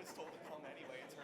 was told to come anyway. It's her.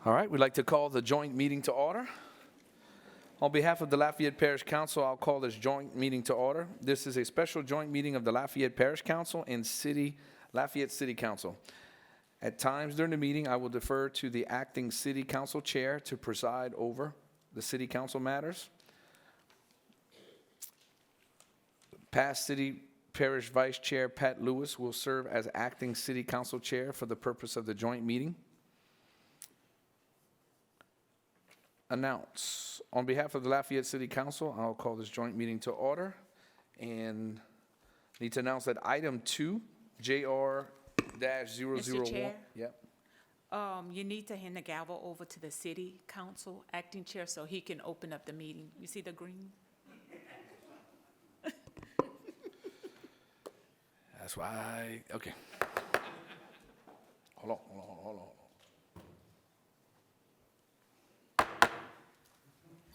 All right, we'd like to call the joint meeting to order. On behalf of the Lafayette Parish Council, I'll call this joint meeting to order. This is a special joint meeting of the Lafayette Parish Council and Lafayette City Council. At times during the meeting, I will defer to the acting City Council Chair to preside over the City Council matters. Past City Parish Vice Chair Pat Lewis will serve as acting City Council Chair for the purpose of the joint meeting. Announce. On behalf of the Lafayette City Council, I'll call this joint meeting to order and need to announce that item 2, JR-001. Mr. Chair? Yep. You need to hand the gavel over to the City Council Acting Chair so he can open up the meeting. You see the green? That's why, okay. Hold on.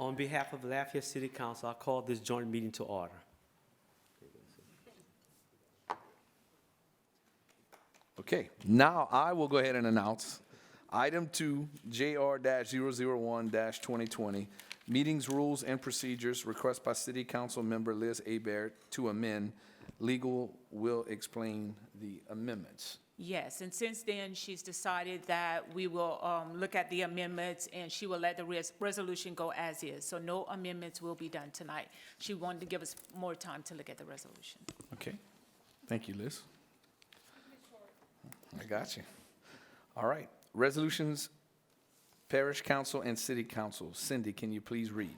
On behalf of the Lafayette City Council, I call this joint meeting to order. Okay, now I will go ahead and announce item 2, JR-001-2020, meetings, rules, and procedures, request by City Council Member Liz Hebert to amend. Legal will explain the amendments. Yes, and since then, she's decided that we will look at the amendments and she will let the resolution go as is. So no amendments will be done tonight. She wanted to give us more time to look at the resolution. Okay, thank you, Liz. I got you. All right, resolutions, Parish Council and City Council. Cindy, can you please read?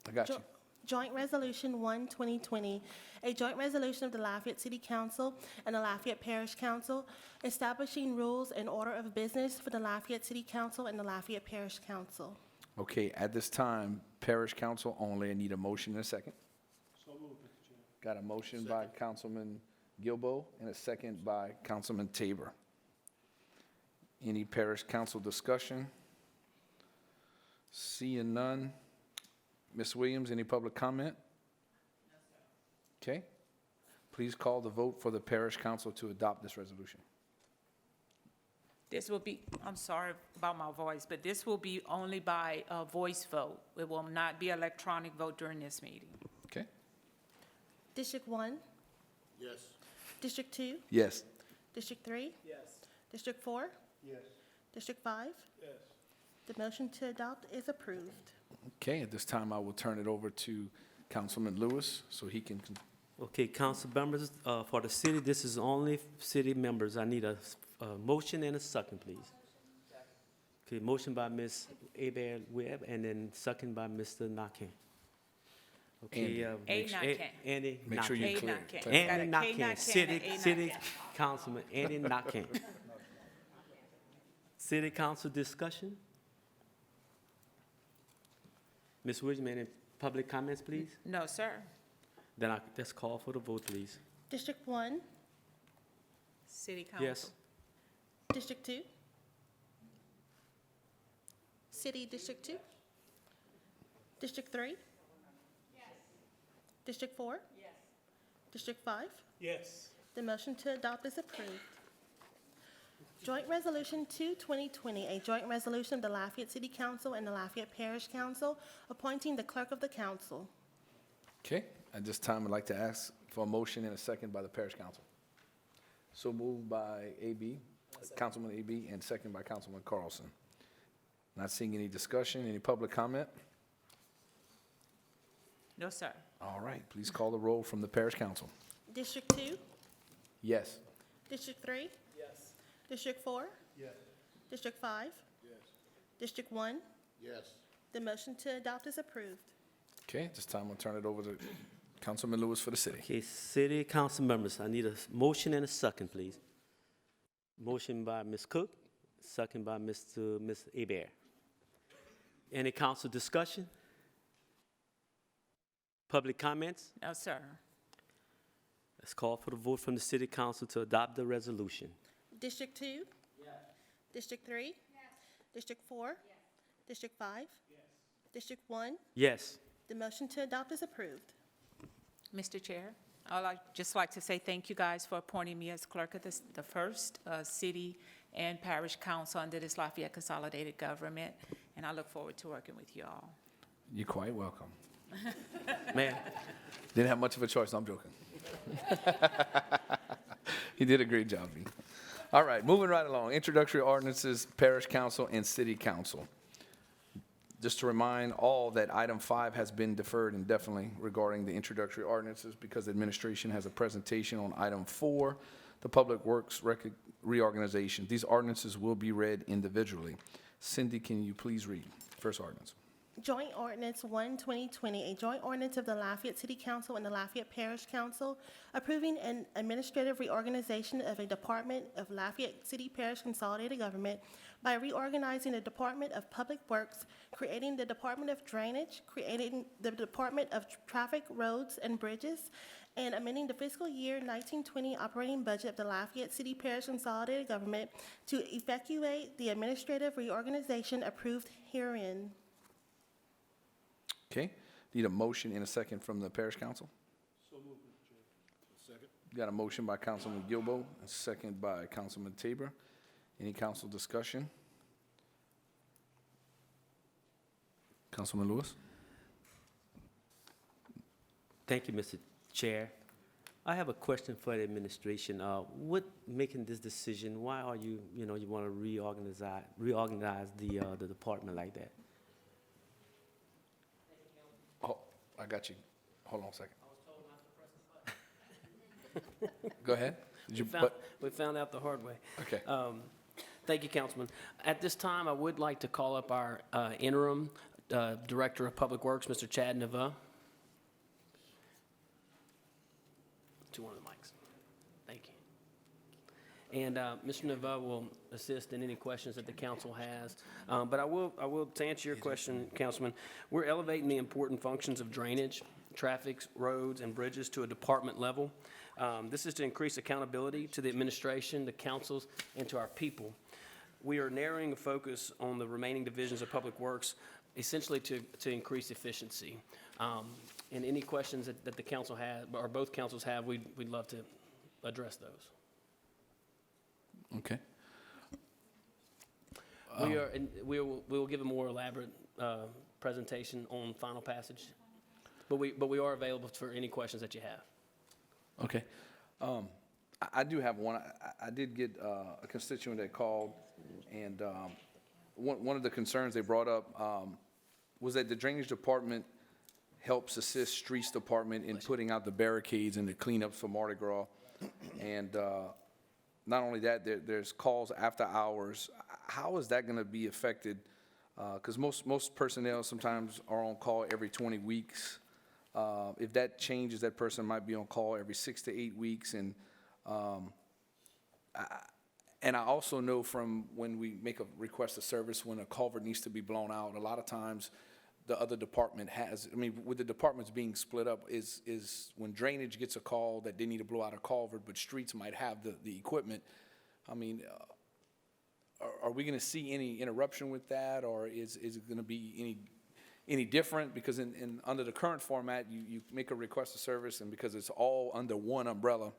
I got you. Joint Resolution 1, 2020, a joint resolution of the Lafayette City Council and the Lafayette Parish Council establishing rules and order of business for the Lafayette City Council and the Lafayette Parish Council. Okay, at this time, Parish Council only. I need a motion and a second. So moved, Mr. Chair. Got a motion by Councilman Gilbo and a second by Councilman Tabor. Any Parish Council discussion? Seeing none. Ms. Williams, any public comment? No, sir. Okay. Please call the vote for the Parish Council to adopt this resolution. This will be, I'm sorry about my voice, but this will be only by voice vote. It will not be electronic vote during this meeting. Okay? District 1, Yes. District 2, Yes. District 3, Yes. District 4, Yes. District 5. Yes. The motion to adopt is approved. Okay, at this time, I will turn it over to Councilman Lewis so he can, Okay, council members, for the city, this is only city members. I need a motion and a second, please. Okay, motion by Ms. Abear Webb, and then second by Mr. Nakane. Okay, A. Nakane. Andy make sure Nakane. you're A. clear. Nakane. Clear. Andy Got a K. Nakane, Nakane city, and A. city Nakane. councilman, Andy Nakane. City council discussion? Ms. Williams, any public comments, please? No, sir. Then let's call for the vote, please. District 1, City Council. Yes. District 2, City District 2, District 3, District 4, District 5. Yes. The motion to adopt is approved. Joint Resolution 2, 2020, a joint resolution of the Lafayette City Council and the Lafayette Parish Council appointing the clerk of the council. Okay, at this time, I'd like to ask for a motion and a second by the parish council. So moved by AB, Councilman AB, and second by Councilman Carlson. Not seeing any discussion, any public comment? No, sir. All right, please call the roll from the parish council. District 2, Yes. District 3, Yes. District 4, Yes. District 5, Yes. District 1. Yes. The motion to adopt is approved. Okay, at this time, I'll turn it over to Councilman Lewis for the city. Okay, city council members, I need a motion and a second, please. Motion by Ms. Cook, second by Ms. Abear. Any council discussion? Public comments? No, sir. Let's call for the vote from the city council to adopt the resolution. District 2? District 3? District 4? District 5? District 1? Yes. The motion to adopt is approved. Mr. Chair, I'd just like to say thank you guys for appointing me as clerk of the first city and parish council under this Lafayette Consolidated Government, and I look forward to working with you all. You're quite welcome. Mayor? Didn't have much of a choice, I'm joking. He did a great job, V. All right, moving right along. Introductory ordinances, parish council and city council. Just to remind all that item 5 has been deferred indefinitely regarding the introductory ordinances because administration has a presentation on item 4, the Public Works reorganization. These ordinances will be read individually. Cindy, can you please read first ordinance? Joint Ordinance 1, 2020, a joint ordinance of the Lafayette City Council and the Lafayette Parish Council approving an administrative reorganization of a department of Lafayette City Parish Consolidated Government by reorganizing the Department of Public Works, creating the Department of Drainage, creating the Department of Traffic, Roads, and Bridges, and amending the fiscal year 1920 operating budget of the Lafayette City Parish Consolidated Government to effectuate the administrative reorganization approved herein. Okay, need a motion and a second from the parish council? So moved, Mr. Chair. Second. Got a motion by Councilman Gilbo, a second by Councilman Tabor. Any council discussion? Councilman Lewis? Thank you, Mr. Chair. I have a question for the administration. What making this decision? Why are you want to reorganize the department like that? Oh, I got you. Hold on a second. Go ahead. Did you, We found out the hard way. okay. Thank you, Councilman. At this time, I would like to call up our interim Director of Public Works, Mr. Chad Neva. To one of the mics. Thank you. And Mr. Neva will assist in any questions that the council has. But I will, to answer your question, Councilman, we're elevating the important functions of drainage, traffic, roads, and bridges to a department level. This is to increase accountability to the administration, the councils, and to our people. We are narrowing the focus on the remaining divisions of Public Works, essentially to increase efficiency. And any questions that the council has, or both councils have, we'd love to address those. Okay. We will give a more elaborate presentation on final passage, but we are available for any questions that you have. Okay. I do have one. I did get a constituent that called, and one of the concerns they brought up was that the Drainage Department helps assist Streets Department in putting out the barricades and the cleanups for Mardi Gras. And not only that, there's calls after hours. How is that going to be affected? Because most personnel sometimes are on call every 20 weeks. If that changes, that person might be on call every 6 to 8 weeks. And I also know from when we make a request of service, when a culvert needs to be blown out, a lot of times the other department has, I mean, with the departments being split up, is when drainage gets a call that they need to blow out a culvert, but streets might have the equipment. I mean, are we going to see any interruption with that, or is it going to be any different? Because under the current format, you make a request of service, and because it's all under one umbrella,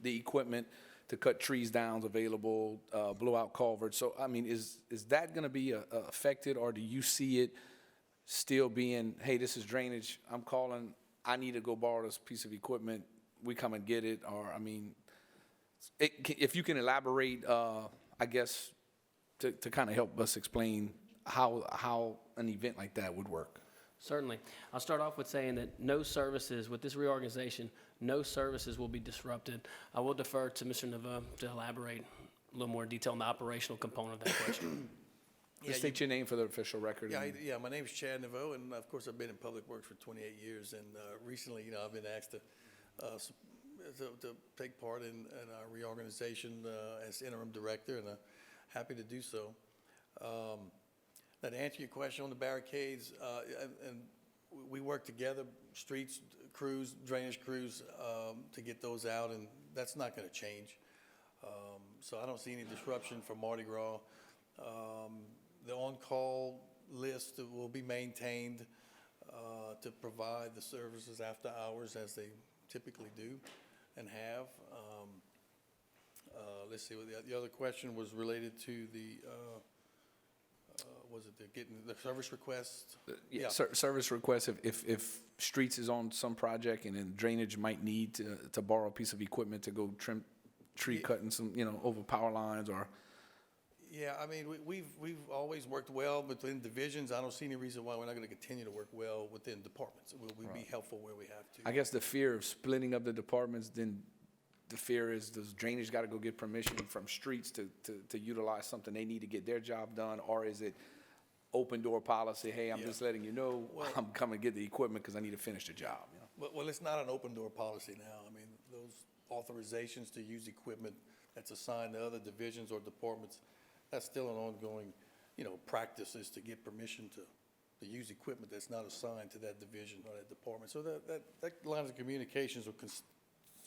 the equipment to cut trees down is available, blow out culverts. So, I mean, is that going to be affected, or do you see it still being, hey, this is drainage, I'm calling, I need to go borrow this piece of equipment, we come and get it? Or, I mean, if you can elaborate, I guess, to kind of help us explain how an event like that would work. Certainly. I'll start off with saying that no services, with this reorganization, no services will be disrupted. I will defer to Mr. Neva to elaborate a little more detail on the operational component of that question. Just state your name for the official record. Yeah, my name is Chad Neveau, and of course, I've been in public works for 28 years, and recently, I've been asked to take part in our reorganization as interim director, and I'm happy to do so. Now, to answer your question on the barricades, and we work together, streets crews, drainage crews, to get those out, and that's not going to change. So I don't see any disruption for Mardi Gras. The on-call list will be maintained to provide the services after hours as they typically do and have. Let's see, the other question was related to the, was it getting the service request? Yeah. Service request, if streets is on some project and then drainage might need to borrow a piece of equipment to go trim tree cutting some, over power lines or. Yeah, I mean, we've always worked well within divisions. I don't see any reason why we're not going to continue to work well within departments. We'll be helpful where we have to. I guess the fear of splitting up the departments, then the fear is, does drainage got to go get permission from streets to utilize something they need to get their job done, or is it open door policy? Hey, I'm just letting you know, I'm coming to get the equipment because I need to finish the job. Well, it's not an open door policy now. I mean, those authorizations to use equipment that's assigned to other divisions or departments, that's still an ongoing, practice is to get permission to use equipment that's not assigned to that division or that department. So that lines of communications will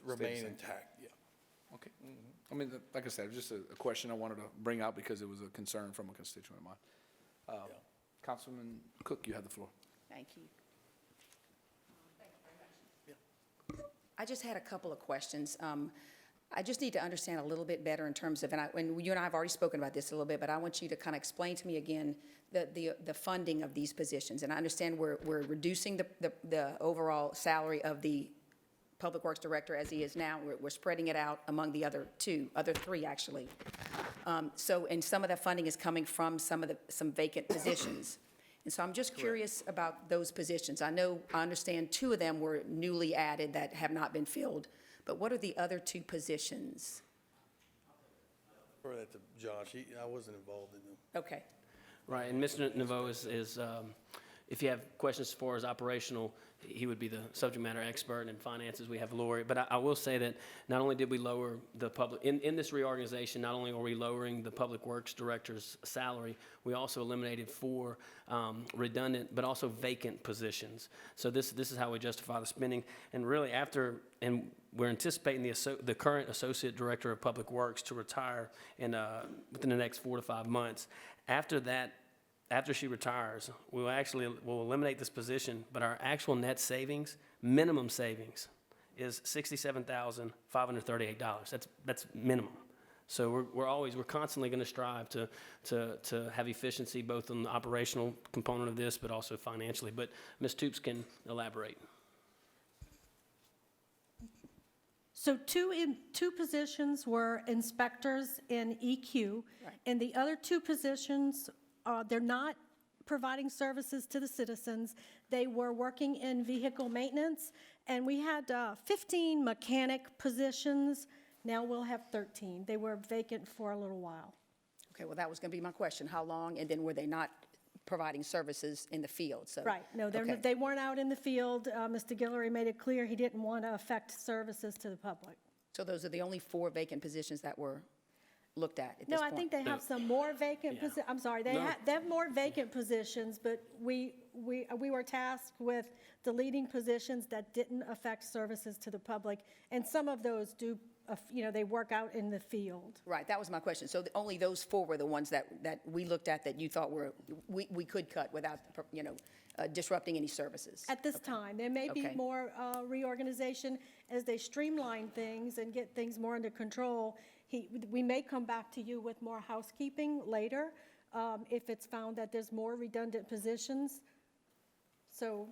remain intact, yeah. Okay. I mean, like I said, it was just a question I wanted to bring out because it was a concern from a constituent of mine. Councilman Cook, you have the floor. Thank you. I just had a couple of questions. I just need to understand a little bit better in terms of, and you and I have already spoken about this a little bit, but I want you to kind of explain to me again the funding of these positions. And I understand we're reducing the overall salary of the Public Works Director as he is now. We're spreading it out among the other three actually. And some of that funding is coming from some vacant positions. And so I'm just curious about those positions. I understand two of them were newly added that have not been filled. But what are the other two positions? For that to Josh, I wasn't involved in them. Okay. Right, and Mr. Neveau is if you have questions as far as operational, he would be the subject matter expert. In finances, we have Lori. But I will say that not only did we lower the public, in this reorganization, not only are we lowering the Public Works Director's salary, we also eliminated 4 redundant but also vacant positions. So this is how we justify the spending. And really and we're anticipating the current Associate Director of Public Works to retire within the next 4 to 5 months. After she retires, we'll eliminate this position, but our actual net savings, minimum savings, is $67,538. That's minimum. So we're constantly going to strive to have efficiency both on the operational component of this, but also financially. But Ms. Toops can elaborate. So two positions were inspectors in EQ, Right. and the other two positions, they're not providing services to the citizens. They were working in vehicle maintenance, and we had 15 mechanic positions. Now we'll have 13. They were vacant for a little while. Okay, well, that was going to be my question. How long? And then were they not providing services in the field? So Right, no, okay. they weren't out in the field. Mr. Guillory made it clear he didn't want to affect services to the public. So those are the only 4 vacant positions that were looked at this No, point? I think they have some more vacant I'm sorry, they have more vacant positions, but we were tasked with deleting positions that didn't affect services to the public, and some of those do, they work out in the field. Right, that was my question. So only those 4 were the ones that we looked at that you thought we could cut without, disrupting any services? At this time, there may be Okay. more reorganization as they streamline things and get things more under control. We may come back to you with more housekeeping later, if it's found that there's more redundant positions. So,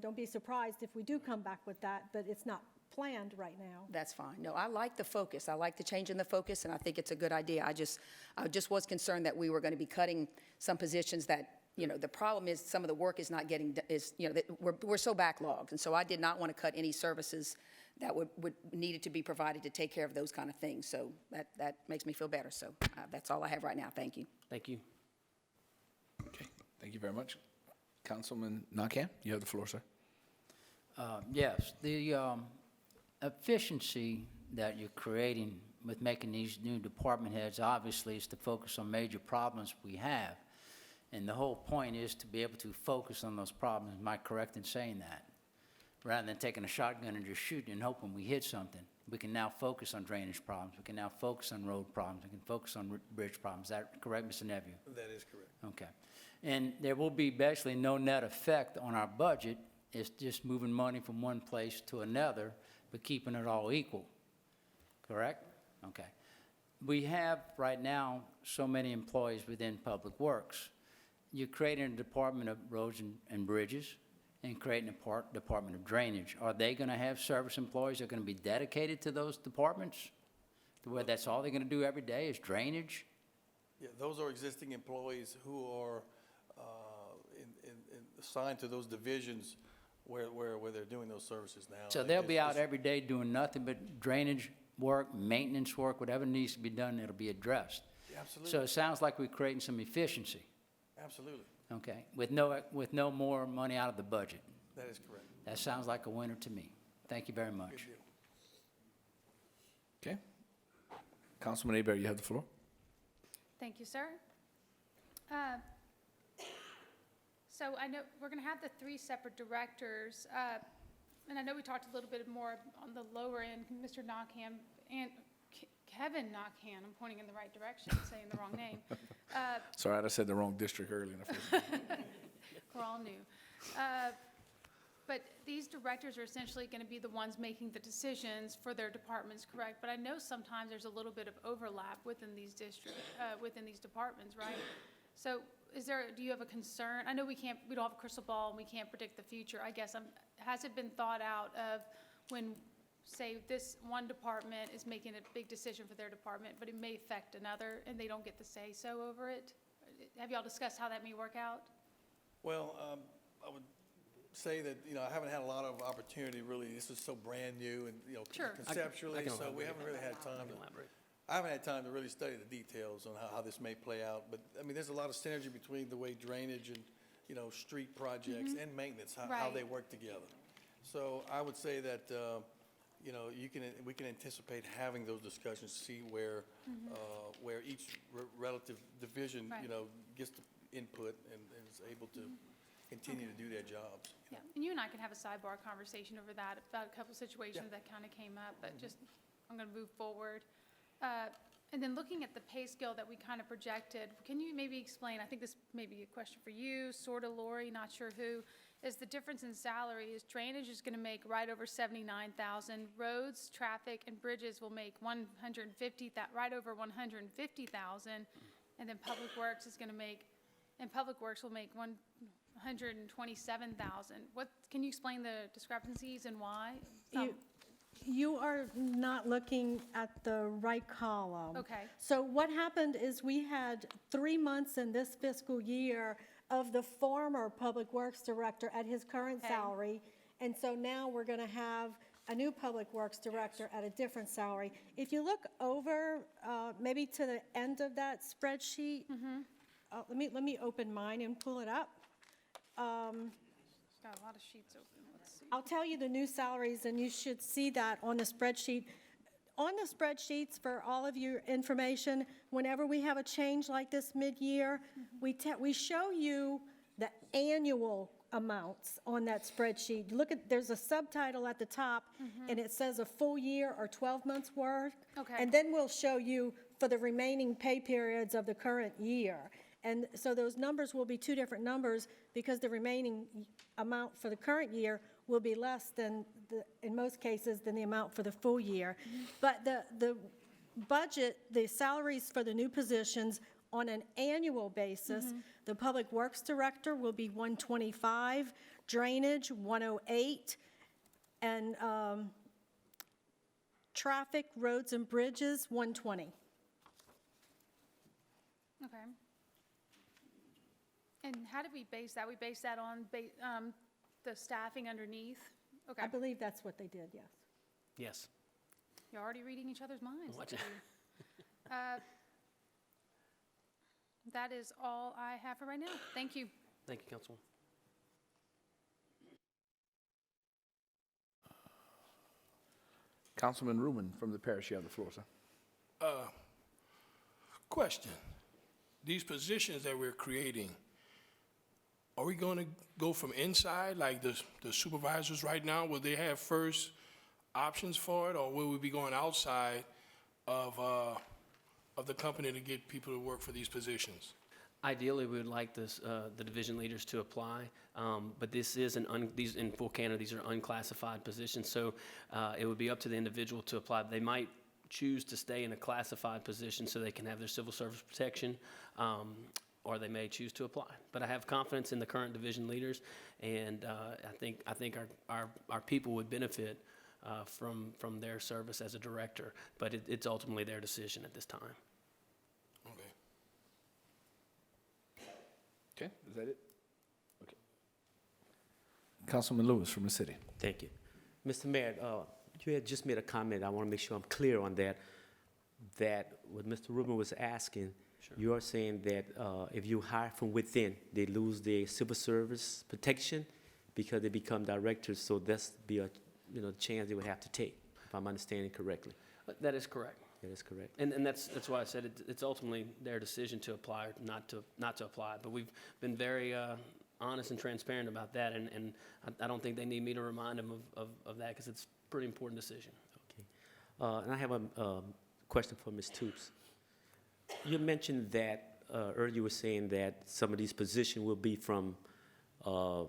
don't be surprised if we do come back with that, but it's not planned right now. That's fine. No, I like the focus. I like the change in the focus, and I think it's a good idea. I just was concerned that we were going to be cutting some positions that, the problem is some of the work is not getting, that we're so backlogged. And so I did not want to cut any services that would needed to be provided to take care of those kind of things. So that makes me feel better. So that's all I have right now. Thank you. Thank you. Okay, thank you very much. Councilman Nakam, you have the floor, sir. Yes, the efficiency that you're creating with making these new department heads obviously is to focus on major problems we have. And the whole point is to be able to focus on those problems. Am I correct in saying that? Rather than taking a shotgun and just shooting and hoping we hit something. We can now focus on drainage problems. We can now focus on road problems. We can focus on bridge problems. Is that correct, Mr. Nephew? That is correct. Okay. And there will be basically no net effect on our budget. It's just moving money from one place to another, but keeping it all equal. Correct? Okay. We have right now so many employees within Public Works. You're creating a Department of Roads and Bridges and creating a Department of Drainage. Are they going to have service employees that are going to be dedicated to those departments? To where that's all they're going to do every day is drainage? Yeah, those are existing employees who are assigned to those divisions where they're doing those services now. So they'll be out every day doing nothing but drainage work, maintenance work, whatever needs to be done, it'll be addressed. Yeah, absolutely. So it sounds like we're creating some efficiency, Absolutely. okay, with no more money out of the budget. That is correct. That sounds like a winner to me. Thank you very Good much. deal. Okay. Councilman Hebert, you have the floor. Thank you, sir. So I know we're going to have the 3 separate directors, and I know we talked a little bit more on the lower end, Mr. Knockham and Kevin Knockham. I'm pointing in the right direction, saying the wrong name. Sorry, I said the wrong district earlier. We're all new. But these directors are essentially going to be the ones making the decisions for their departments, correct? But I know sometimes there's a little bit of overlap within these within these departments, right? So do you have a concern? I know we don't have a crystal ball and we can't predict the future. I guess has it been thought out of when, say, this one department is making a big decision for their department, but it may affect another and they don't get the say-so over it? Have y'all discussed how that may work out? Well, I would say that, I haven't had a lot of opportunity really. This is so brand new and, Sure. conceptually, so we haven't really had time to. I haven't had time to really study the details on how this may play out, but, there's a lot of synergy between the way drainage and, street projects and maintenance, how Right. they work together. So I would say that, we can anticipate having those discussions, see where each relative division, Right. Gets the input and is able to continue to do their jobs. Yeah, and you and I can have a sidebar conversation over that, about a couple situations that kind of came up, but just, I'm going to move forward. And then looking at the pay scale that we kind of projected, can you maybe explain, I think this may be a question for you, sort of Lori, not sure who, is the difference in salary is drainage is gonna make right over 79,000. Roads, traffic, and bridges will make 150, right over 150,000. And then Public Works is gonna make, and Public Works will make 127,000. What, can you explain the discrepancies and why? You are not looking at the right column. Okay. So what happened is we had 3 months in this fiscal year of the former Public Works Director at his current Okay. salary. And so now we're going to have a new Public Works Director at a different salary. If you look over, maybe to the end of that spreadsheet, let me open mine and pull it up. It's got a lot of sheets open. Let's see. I'll tell you the new salaries, and you should see that on the spreadsheet. On the spreadsheets, for all of your information, whenever we have a change like this mid-year, we show you the annual amounts on that spreadsheet. Look at, there's a subtitle at the top, and it says a full year or 12 months worth. Okay. And then we'll show you for the remaining pay periods of the current year. And so those numbers will be two different numbers because the remaining amount for the current year will be less than, in most cases, than the amount for the full year. But the budget, the salaries for the new positions on an annual basis, the Public Works Director will be 125, Drainage 108, and Traffic, Roads, and Bridges 120. Okay. And how did we base that? We based that on the staffing underneath? Okay. I believe that's what they did, yes. Yes. You're already reading each other's minds. Watch Look at you. That is all I have for right now. Thank you. Thank you, Councilwoman. Councilman Ruben from the Parish, you have the floor, sir. Question. These positions that we're creating, are we going to go from inside, like the supervisors right now? Will they have first options for it, or will we be going outside of the company to get people to work for these positions? Ideally, we would like this, the division leaders to apply, but this is these, in full candor, these are unclassified positions, so it would be up to the individual to apply. They might choose to stay in a classified position so they can have their civil service protection, or they may choose to apply. But I have confidence in the current division leaders, and I think our people would benefit from their service as a director, but it's ultimately their decision at this time. Okay. Okay, is that it? Okay. Councilman Lewis from the city. Thank you. Mr. Mayor, you had just made a comment. I want to make sure I'm clear on that, that what Mr. Rubin was asking, you are saying that if you hire from within, they lose their civil service protection because they become directors, so that's be a chance they would have to take, if I'm understanding correctly. That is correct. That is correct. And that's why I said it's ultimately their decision to apply or not to apply. But we've been very honest and transparent about that, and I don't think they need me to remind them of that because it's a pretty important decision. Okay. And I have a question for Ms. Toops. You mentioned that earlier you were saying that some of these positions will be from, how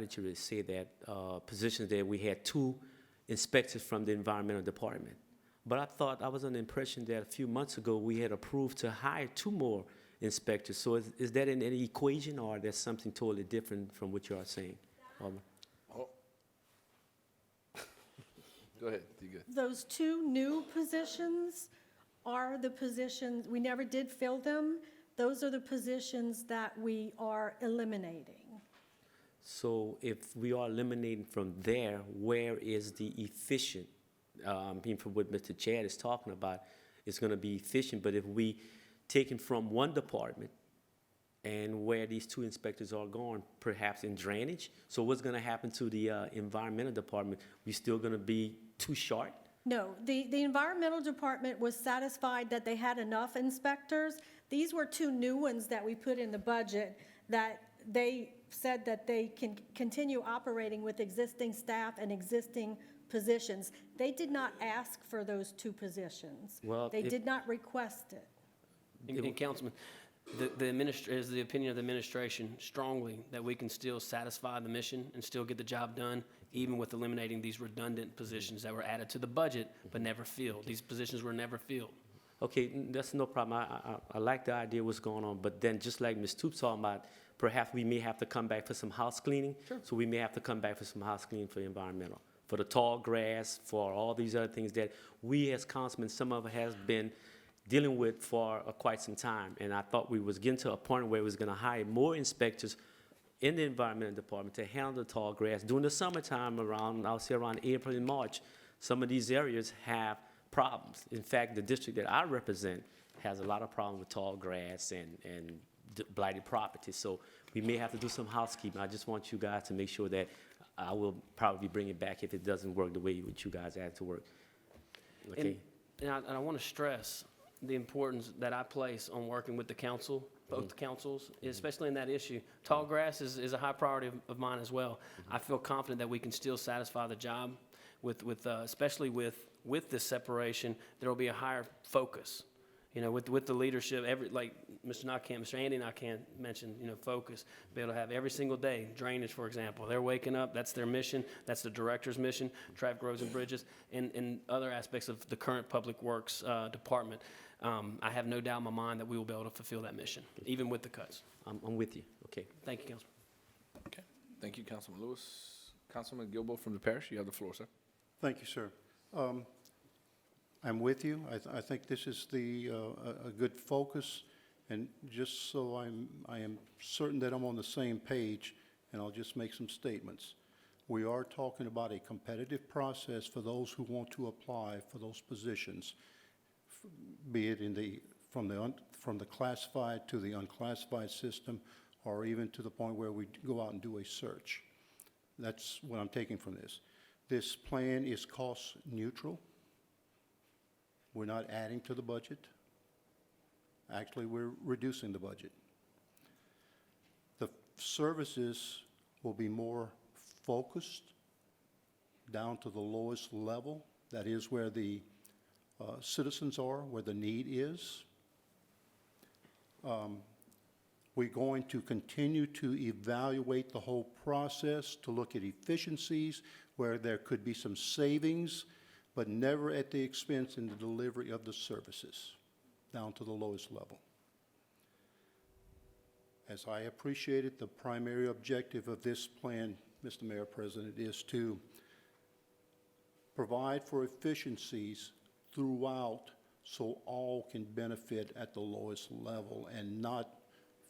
did you really say that, positions that we had 2 inspectors from the environmental department. But I thought, I was under the impression that a few months ago we had approved to hire 2 more inspectors. So is that in any equation, or that's something totally different from what you are saying? Oh. Go ahead, you good. Those 2 new positions are the positions, we never did fill them. Those are the positions that we are eliminating. So if we are eliminating from there, where is the efficient? From what Mr. Chad is talking about, it's going to be efficient, but if we take it from one department and where these 2 inspectors are going, perhaps in drainage, so what's going to happen to the environmental department? We still going to be too short? No, the environmental department was satisfied that they had enough inspectors. These were 2 new ones that we put in the budget that they said that they can continue operating with existing staff and existing positions. They did not ask for those 2 positions. Well, They did not request it. And Councilman, Is the opinion of the administration strongly that we can still satisfy the mission and still get the job done, even with eliminating these redundant positions that were added to the budget but never filled? These positions were never filled. Okay, that's no problem. I like the idea what's going on, but then just like Ms. Toop's talking about, perhaps we may have to come back for some house cleaning. Sure. So we may have to come back for some house cleaning for environmental, for the tall grass, for all these other things that we as councilmen, some of us has been dealing with for quite some time. And I thought we was getting to a point where we was gonna hire more inspectors in the environmental department to handle the tall grass. During the summertime I'll say around April and March, some of these areas have problems. In fact, the district that I represent has a lot of problems with tall grass and blighted property. So we may have to do some housekeeping. I just want you guys to make sure that I will probably bring it back if it doesn't work the way you guys asked to work. Okay? And I want to stress the importance that I place on working with the council, both councils, especially in that issue. Tall grass is a high priority of mine as well. I feel confident that we can still satisfy the job especially with this separation. There will be a higher focus, with the leadership. Like Mr. Andy and I can't mention, focus. Be able to have every single day drainage, for example. They're waking up. That's their mission. That's the director's mission. Traffic, roads, and bridges, and other aspects of the current public works department. I have no doubt in my mind that we will be able to fulfill that mission, even with the cuts. I'm with you. Okay. Thank you, Councilman. Okay. Thank you, Councilman Lewis. Councilman Gilbo from the Parish, you have the floor, sir. Thank you, sir. I'm with you. I think this is a good focus, and just so I am certain that I'm on the same page, and I'll just make some statements. We are talking about a competitive process for those who want to apply for those positions, be it from the classified to the unclassified system, or even to the point where we go out and do a search. That's what I'm taking from this. This plan is cost neutral. We're not adding to the budget. Actually, we're reducing the budget. The services will be more focused down to the lowest level. That is where the citizens are, where the need is. We're going to continue to evaluate the whole process to look at efficiencies, where there could be some savings, but never at the expense in the delivery of the services, down to the lowest level. As I appreciate it, the primary objective of this plan, Mr. Mayor President, is to provide for efficiencies throughout so all can benefit at the lowest level and not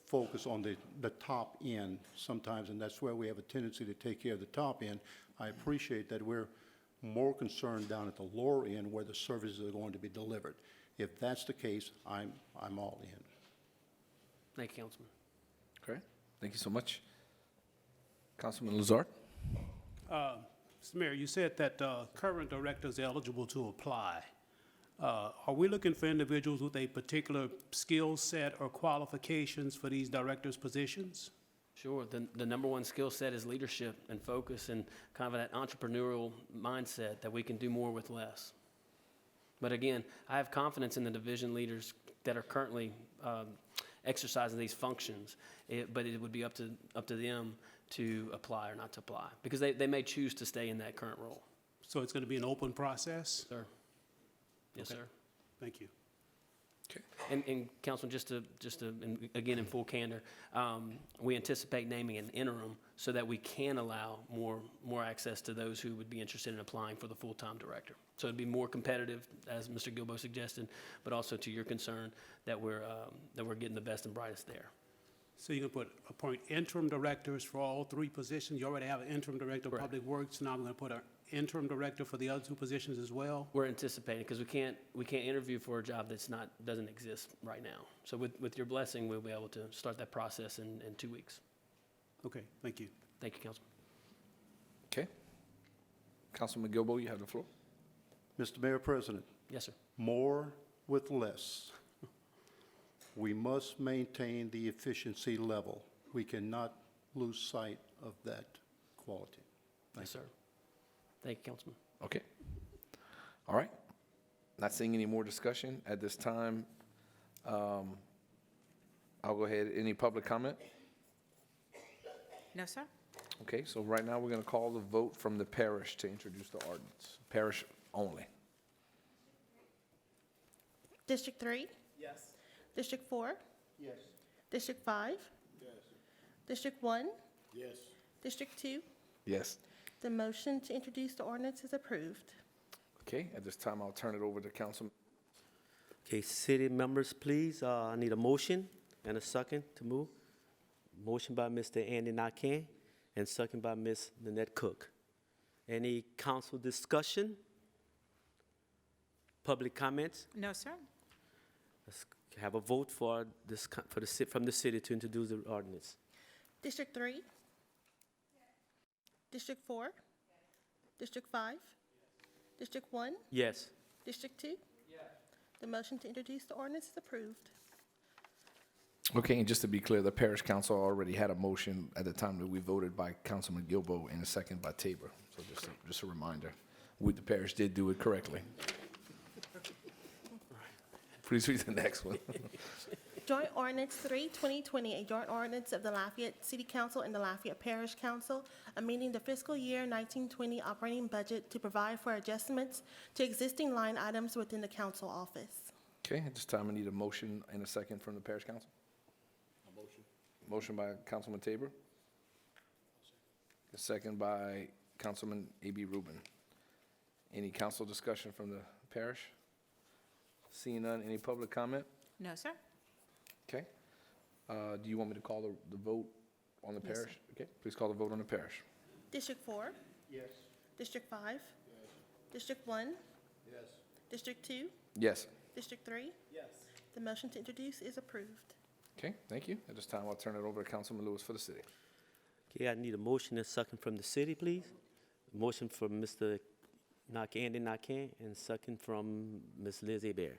focus on the top end sometimes, and that's where we have a tendency to take care of the top end. I appreciate that we're more concerned down at the lower end where the services are going to be delivered. If that's the case, I'm all in. Thank you, Councilman. Okay. Thank you so much. Councilman Lazard? Mr. Mayor, you said that current directors are eligible to apply. Are we looking for individuals with a particular skill set or qualifications for these directors' positions? Sure. The number one skill set is leadership and focus and kind of that entrepreneurial mindset that we can do more with less. But again, I have confidence in the division leaders that are currently exercising these functions, but it would be up to them to apply or not to apply, because they may choose to stay in that current role. So it's going to be an open process? Sir. Yes, Okay. sir. Thank you. Okay. And Councilman, just to again, in full candor, we anticipate naming an interim so that we can allow more access to those who would be interested in applying for the full-time director. So it'd be more competitive, as Mr. Gilbo suggested, but also to your concern that we're getting the best and brightest there. So you can appoint interim directors for all three positions? You already have an interim director of Correct. Public Works, now I'm going to put an interim director for the other two positions as well? We're anticipating, because we can't interview for a job doesn't exist right now. So with your blessing, we'll be able to start that process in 2 weeks. Okay, thank you. Thank you, Councilman. Okay. Councilman Gilbo, you have the floor. Mr. Mayor President, Yes, sir. more with less. We must maintain the efficiency level. We cannot lose sight of that quality. Yes, sir. Thank you, Councilman. Okay. All right. Not seeing any more discussion at this time. I'll go ahead. Any public comment? No, sir? Okay, so right now, we're going to call the vote from the parish to introduce the ordinance. Parish only. District 3? Yes. District 4? Yes. District 5? Yes. District 1? Yes. District 2? Yes. The motion to introduce the ordinance is approved. Okay, at this time, I'll turn it over to Councilman. Okay, city members, please, I need a motion and a second to move. Motion by Mr. Andy Nakane and second by Ms. Nanette Cook. Any council discussion? Public comments? No, sir? Let's have a vote for this, from the city to introduce the ordinance. District 3? District 4? District 5? District 1? Yes. District 2? The motion to introduce the ordinance is approved. Okay, and just to be clear, the parish council already had a motion at the time that we voted by Councilman Gilbo and a second by Tabor. So just a reminder, the parish did do it correctly. Please read the next one. Joint Ordinance 3, 2020, a joint ordinance of the Lafayette City Council and the Lafayette Parish Council, amending the fiscal year 1920 operating budget to provide for adjustments to existing line items within the council office. Okay, at this time, I need a motion and a second from the parish council. A motion. Motion by Councilman Tabor. A second by Councilman A.B. Rubin. Any council discussion from the parish? Seeing none, any public comment? No, sir? Okay. Do you want me to call the vote on the Yes, parish? Okay, please call the vote on the parish. District 4? Yes. District 5? Yes. District 1? Yes. District 2? Yes. District 3? Yes. The motion to introduce is approved. Okay, thank you. At this time, I'll turn it over to Councilman Lewis for the city. Okay, I need a motion and second from the city, please. Motion from Mr. Andy Nakane and second from Ms. Liz Hebert.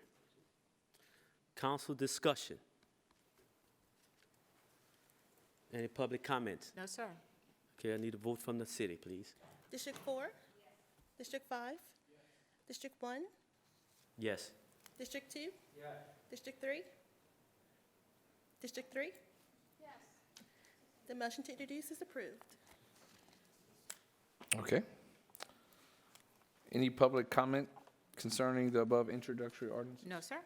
Council discussion. Any public comments? No, sir? Okay, I need a vote from the city, please. District 4? Yes. District 5? Yes. District 1? Yes. District 2? Yes. District 3? District 3? Yes. The motion to introduce is approved. Okay. Any public comment concerning the above introductory ordinance? No, sir?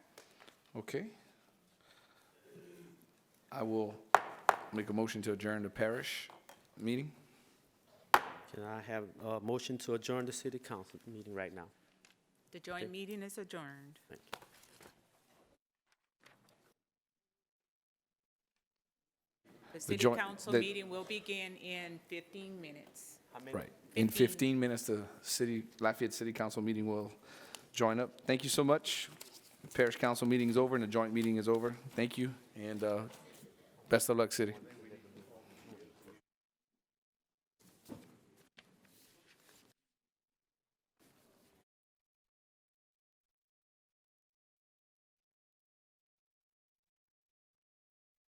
Okay. I will make a motion to adjourn the parish meeting. Can I have a motion to adjourn the city council meeting right now? The joint meeting is adjourned. Thank you. The city joint- council the- meeting will begin in 15 minutes. Right. In 15 minutes, the Lafayette City Council meeting will join up. Thank you so much. The parish council meeting is over and the joint meeting is over. Thank you, and best of luck, city.